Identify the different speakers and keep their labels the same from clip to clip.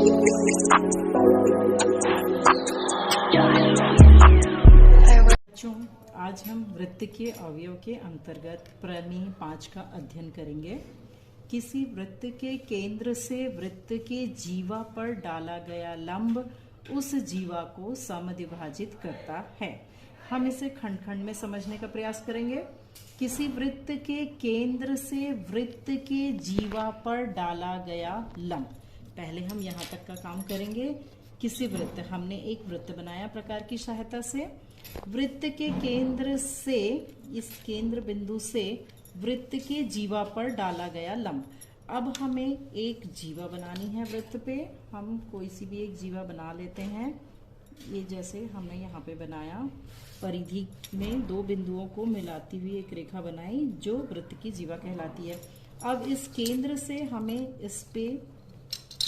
Speaker 1: बच्चों, आज हम वृत्त के अवयव के अंतर्गत प्रमेय 5 का अध्ययन करेंगे। किसी वृत्त के केंद्र से वृत्त के जीवा पर डाला गया लंब उस जीवा को समद्विभाजित करता है। हम इसे खंड खंड में समझने का प्रयास करेंगे। किसी वृत्त के केंद्र से वृत्त के जीवा पर डाला गया लंब, पहले हम यहाँ तक का काम करेंगे। किसी वृत्त, हमने एक वृत्त बनाया प्रकार की सहायता से। वृत्त के केंद्र से, इस केंद्र बिंदु से वृत्त के जीवा पर डाला गया लंब। अब हमें एक जीवा बनानी है वृत्त पे। हम कोई सी भी एक जीवा बना लेते हैं। ये जैसे हमने यहाँ पे बनाया, परिधि में दो बिंदुओं को मिलाती हुई एक रेखा बनाई जो वृत्त की जीवा कहलाती है। अब इस केंद्र से हमें इस पे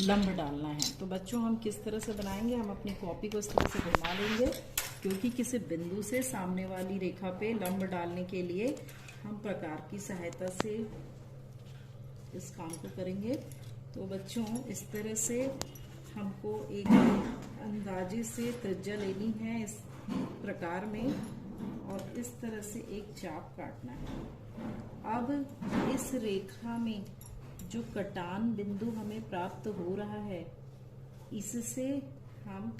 Speaker 1: लंब डालना है। तो बच्चों, हम किस तरह से बनाएंगे? हम अपनी कॉपी को इस तरह से घुमा लेंगे, क्योंकि किसी बिंदु से सामने वाली रेखा पे लंब डालने के लिए हम प्रकार की सहायता से इस काम को करेंगे। तो बच्चों, इस तरह से हमको एक अंदाजे से त्रिज्या लेनी है इस प्रकार में, और इस तरह से एक चाप काटना है। अब इस रेखा में जो कटान बिंदु हमें प्राप्त हो रहा है, इससे हम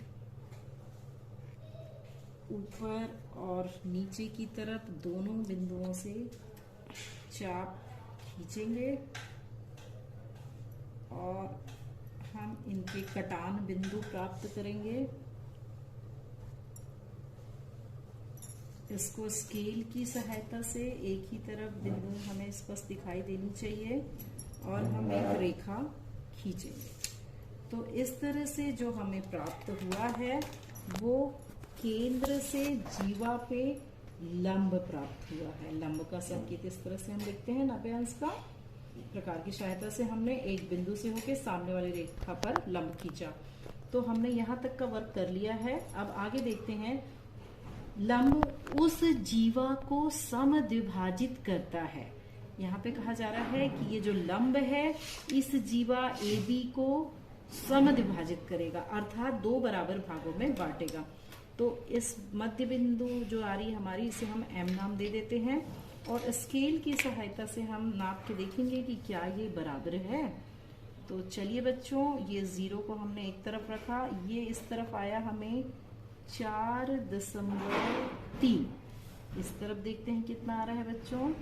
Speaker 1: ऊपर और नीचे की तरफ दोनों बिंदुओं से चाप खींचेंगे और हम इनके कटान बिंदु प्राप्त करेंगे। इसको स्केल की सहायता से एक ही तरफ बिंदु हमें स्पष्ट दिखाई देनी चाहिए और हम एक रेखा खींचेंगे। तो इस तरह से जो हमें प्राप्त हुआ है वो केंद्र से जीवा पे लंब प्राप्त हुआ है। लंब का संकेत इस तरह से हम लिखते हैं 90 अंश का। प्रकार की सहायता से हमने एक बिंदु से होकर सामने वाली रेखा पर लंब खींचा। तो हमने यहाँ तक का वर्क कर लिया है। अब आगे देखते हैं। लंब उस जीवा को समद्विभाजित करता है। यहाँ पे कहा जा रहा है कि ये जो लंब है इस जीवा AB को समद्विभाजित करेगा, अर्थात दो बराबर भागों में बांटेगा। तो इस मध्य बिंदु जो आ रही है हमारी, इसे हम M नाम दे देते हैं और स्केल की सहायता से हम नाप के देखेंगे कि क्या ये बराबर है। तो चलिए बच्चों, ये 0 को हमने एक तरफ रखा, ये इस तरफ आया हमें 4.3। इस तरफ देखते हैं कितना आ रहा है बच्चों।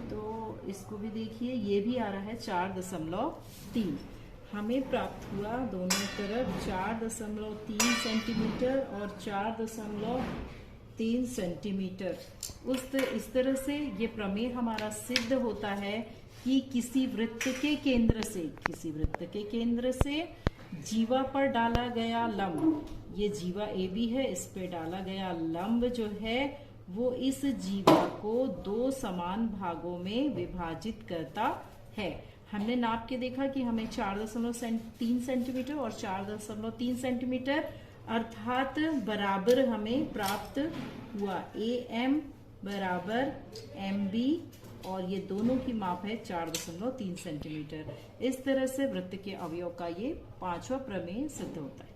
Speaker 1: तो इसको भी देखिए, ये भी आ रहा है 4.3। हमें प्राप्त हुआ दोनों तरफ 4.3 सेंटीमीटर और 4.3 सेंटीमीटर। इस तरह से ये प्रमेय हमारा सिद्ध होता है कि किसी वृत्त के केंद्र से जीवा पर डाला गया लंब, ये जीवा AB है, इस पे डाला गया लंब जो है वो इस जीवा को दो समान भागों में विभाजित करता है। हमने नाप के देखा कि हमें 4.3 सेंटीमीटर और 4.3 सेंटीमीटर अर्थात बराबर हमें प्राप्त हुआ। AM बराबर MB और ये दोनों की माप है 4.3 सेंटीमीटर। इस तरह से वृत्त के अवयव का ये 5वां प्रमेय सिद्ध होता है।